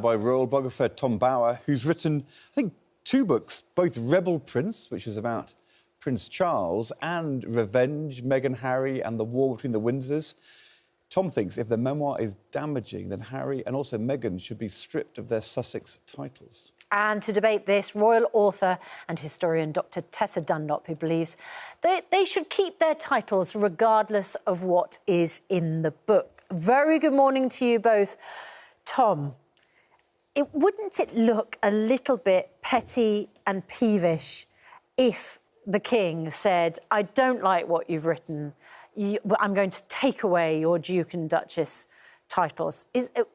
by royal biographer Tom Bower, who's written, I think, 2 books, both Rebel Prince, which is about Prince Charles, and Revenge, Meghan, Harry and the War Between the Windsors. Tom thinks if the memoir is damaging, then Harry and also Meghan should be stripped of their Sussex titles. And to debate this, royal author and historian Dr. Tessa Dunlop, who believes they should keep their titles regardless of what is in the book. Very good morning to you both. Tom, wouldn't it look a little bit petty and peevish if the King said, I don't like what you've written, I'm going to take away your Duke and Duchess titles?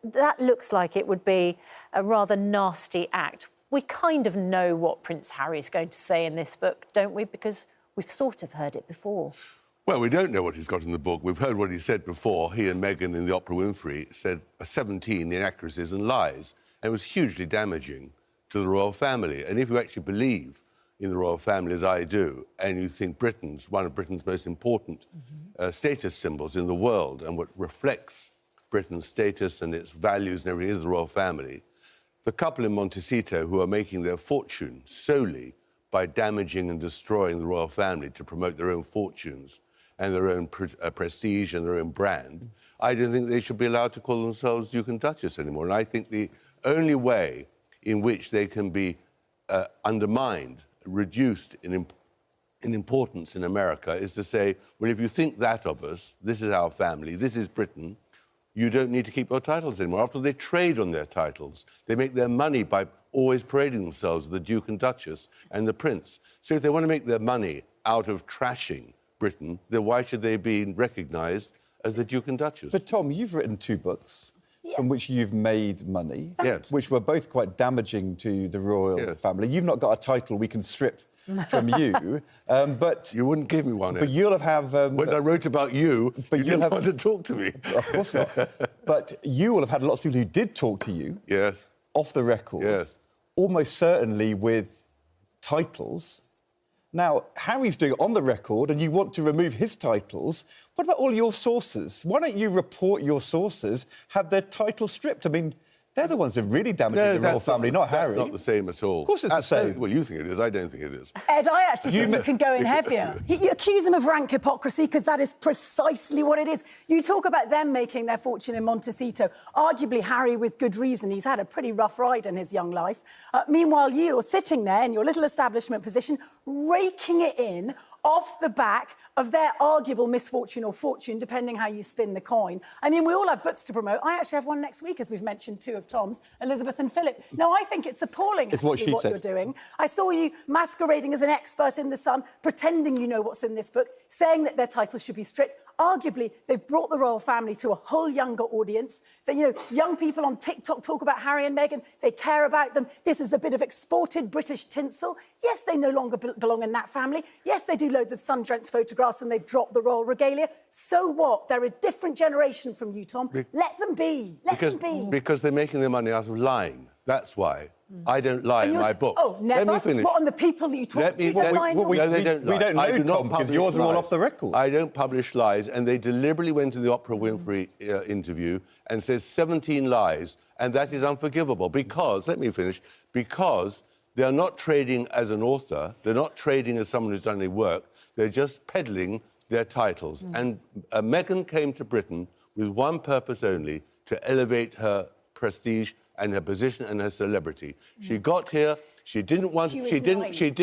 That looks like it would be a rather nasty act. We kind of know what Prince Harry's going to say in this book, don't we? Because we've sort of heard it before. Well, we don't know what he's got in the book. We've heard what he said before. He and Meghan in the Oprah Winfrey said 17 inaccuracies and lies. And it was hugely damaging to the royal family. And if you actually believe in the royal family, as I do, and you think Britain's one of Britain's most important status symbols in the world, and what reflects Britain's status and its values and everything is the royal family, the couple in Montecito who are making their fortune solely by damaging and destroying the royal family to promote their own fortunes and their own prestige and their own brand, I don't think they should be allowed to call themselves Duke and Duchess anymore. And I think the only way in which they can be undermined, reduced in importance in America is to say, well, if you think that of us, this is our family, this is Britain, you don't need to keep your titles anymore. After they trade on their titles, they make their money by always parading themselves as the Duke and Duchess and the Prince. So if they want to make their money out of trashing Britain, then why should they be recognised as the Duke and Duchess? But, Tom, you've written 2 books from which you've made money, yes, which were both quite damaging to the royal family. You've not got a title we can strip from you, but... You wouldn't give me one. But you'll have... when I wrote about you, but you didn't want to talk to me. Of course not. But you will have had lots of people who did talk to you, yes, off the record, yes, almost certainly with titles. Now, Harry's doing it on the record, and you want to remove his titles. What about all your sources? Why don't you report your sources, have their titles stripped? I mean, they're the ones who really damaged the royal family, not Harry. That's not the same at all. Of course it's the same. Well, you think it is. I don't think it is. Ed, I actually think you can go in heavier. You accuse him of rank hypocrisy because that is precisely what it is. You talk about them making their fortune in Montecito. Arguably, Harry, with good reason, he's had a pretty rough ride in his young life. Meanwhile, you are sitting there in your little establishment position, raking it in off the back of their arguable misfortune or fortune, depending how you spin the coin. I mean, we all have books to promote. I actually have one next week, as we've mentioned, 2 of Tom's, Elizabeth and Philip. Now, I think it's appalling, what you're doing. I saw you masquerading as an expert in The Sun, pretending you know what's in this book, saying that their titles should be stripped. Arguably, they've brought the royal family to a whole younger audience. That, you know, young people on TikTok talk about Harry and Meghan. They care about them. This is a bit of exported British tinsel. Yes, they no longer belong in that family. Yes, they do loads of sun-drenched photographs and they've dropped the royal regalia. So what? They're a different generation from you, Tom. Let them be. Let them be. Because they're making their money out of lying. That's why. I don't lie in my books. Oh, never? Let me finish. What, on the people that you talk to don't lie? No, they don't lie. We don't know, Tom, because yours are all off the record. I don't publish lies, and they deliberately went to the Oprah Winfrey interview and says 17 lies, and that is unforgivable because, let me finish, because they're not trading as an author, they're not trading as someone who's done any work, they're just peddling their titles. And Meghan came to Britain with one purpose only, to elevate her prestige and her position and her celebrity. She got here. She did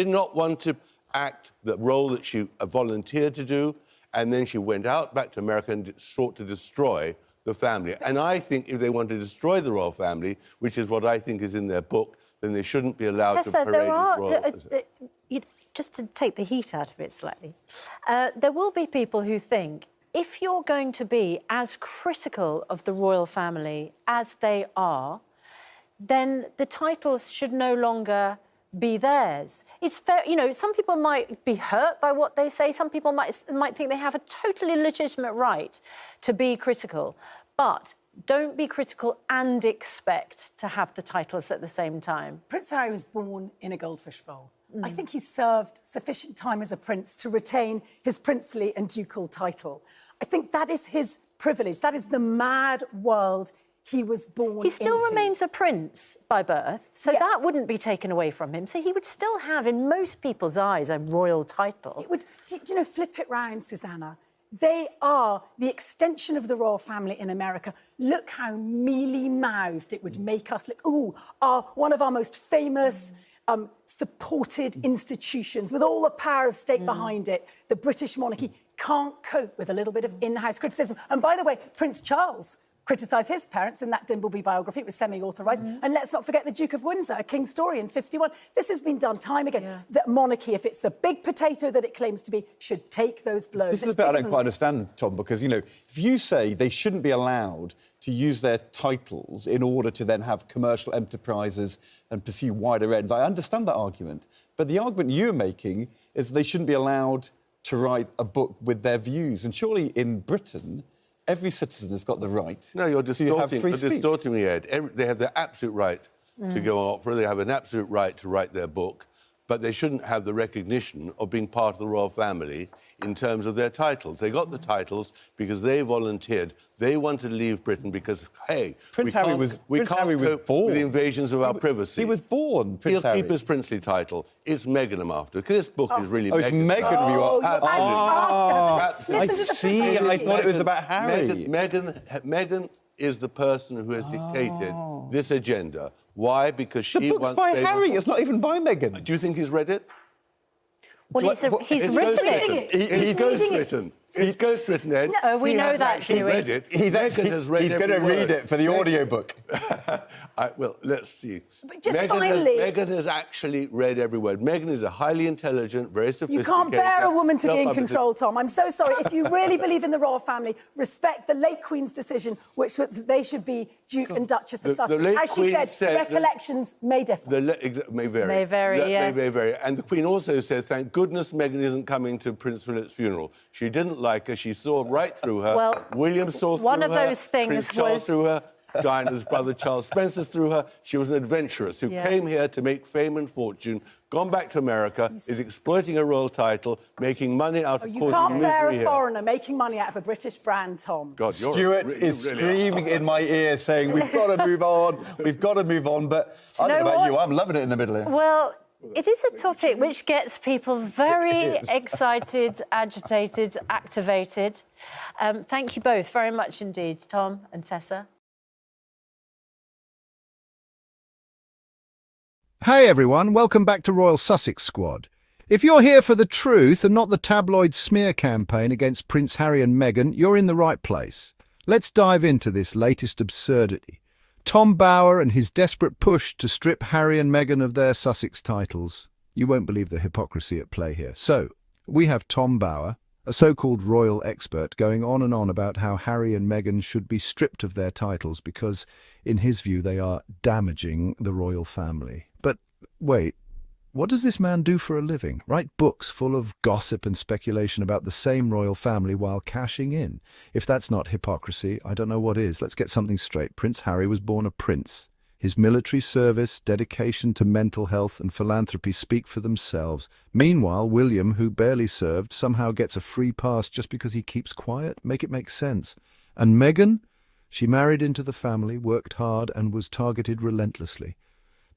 not want to act the role that she volunteered to do, and then she went out back to America and sought to destroy the family. And I think if they want to destroy the royal family, which is what I think is in their book, then they shouldn't be allowed to parade as royal. Just to take the heat out of it slightly, there will be people who think if you're going to be as critical of the royal family as they are, then the titles should no longer be theirs. It's fair, you know, some people might be hurt by what they say, some people might think they have a totally legitimate right to be critical, but don't be critical and expect to have the titles at the same time. Prince Harry was born in a goldfish bowl. I think he served sufficient time as a prince to retain his princely and ducal title. I think that is his privilege. That is the mad world he was born He still into. remains a prince by birth, so Yeah. that wouldn't be taken away from him. So he would still have, in most people's eyes, a royal title. It would, do you know, flip it round, Susanna. They are the extension of the royal family in America. Look how mealy-mouthed it would make us look. Ooh, one of our most famous supported institutions with all the power of state behind it, the British monarchy, can't cope with a little bit of in-house criticism. And by the way, Prince Charles criticised his parents in that Dimbleby biography. It was semi-authorised. And let's not forget the Duke of Windsor, a king's story in 51. This has been done time again. Yeah. That monarchy, if it's the big potato that it claims to be, should take those blows. This is the bit I don't quite understand, Tom, because, you know, if you say they shouldn't be allowed to use their titles in order to then have commercial enterprises and pursue wider ends, I understand that argument. But the argument you're making is they shouldn't be allowed to write a book with their views. And surely in Britain, every citizen has got the right. No, you're to have free speech. distorting me, Ed. They have the absolute right to go on opera. They have an absolute right to write their book, but they shouldn't have the recognition of being part of the royal family in terms of their titles. They got the titles because they volunteered. They wanted to leave Britain because, hey, Prince Harry was born. with the invasions of our privacy. He was born, Prince Harry. He'll keep his princely title. It's Meghan I'm after, because this book is really Oh, it's Meghan. Meghan you are. Absolutely. I see. I thought it was about Harry. Meghan is the person who has dictated this agenda. Why? Because The she book's wants by stable- Harry. It's not even by Meghan. Do you think he's read it? Well, he's It's written ghostwritten. it. It's ghostwritten. It's ghostwritten, Ed. No, we He know has that, actually do we? read it. He's going to read it for the audiobook. Well, let's see. But just Meghan finally- Meghan has actually read every word. Meghan is a highly intelligent, very You sophisticated... can't bear a woman to be in self-published- control, Tom. I'm so sorry. If you really believe in the royal family, respect the late Queen's decision, which was that they should be Duke and Duchess of Sussex. the late As she Queen said, said that- recollections may differ. May vary. May vary, yes. May vary. And the Queen also said, thank goodness Meghan isn't coming to Prince Philip's funeral. She didn't like her. She saw right through her. Well, William saw through her. one of those things Prince Charles was- through her. Diana's brother Charles Spencer through her. She was an adventuress who came here to make fame and fortune, gone back to America, is exploiting a royal title, making money out of You causing can't bear misery a here. foreigner making money out of a British brand, Tom. God, you're Stuart you is really are. screaming in my ear saying, we've got to move on, we've got to move on. But I don't know about you, I'm loving it in the middle here. Well, it is a topic which gets people very excited, agitated, activated. Thank you both very much indeed, Tom and Tessa. Hey everyone, welcome back to Royal Sussex Squad. If you're here for the truth and not the tabloid smear campaign against Prince Harry and Meghan, you're in the right place. Let's dive into this latest absurdity. Tom Bower and his desperate push to strip Harry and Meghan of their Sussex titles. You won't believe the hypocrisy at play here. So, we have Tom Bower, a so-called royal expert, going on and on about how Harry and Meghan should be stripped of their titles because, in his view, they are damaging the royal family. But wait, what does this man do for a living? Write books full of gossip and speculation about the same royal family while cashing in. If that's not hypocrisy, I don't know what is. Let's get something straight. Prince Harry was born a prince. His military service, dedication to mental health and philanthropy speak for themselves. Meanwhile, William, who barely served, somehow gets a free pass just because he keeps quiet. Make it make sense. And Meghan? She married into the family, worked hard and was targeted relentlessly.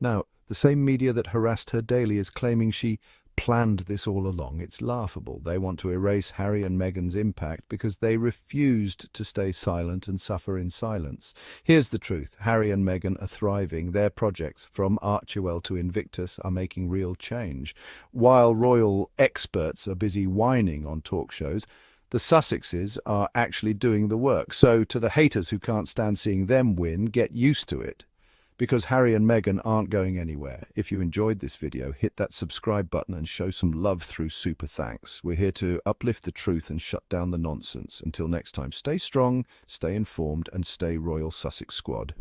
Now, the same media that harassed her daily is claiming she planned this all along. It's laughable. They want to erase Harry and Meghan's impact because they refused to stay silent and suffer in silence. Here's the truth. Harry and Meghan are thriving. Their projects, from Archewell to Invictus, are making real change. While royal experts are busy whining on talk shows, the Sussexes are actually doing the work. So to the haters who can't stand seeing them win, get used to it. Because Harry and Meghan aren't going anywhere. If you enjoyed this video, hit that subscribe button and show some love through super thanks. We're here to uplift the truth and shut down the nonsense. Until next time, stay strong, stay informed, and stay Royal Sussex Squad.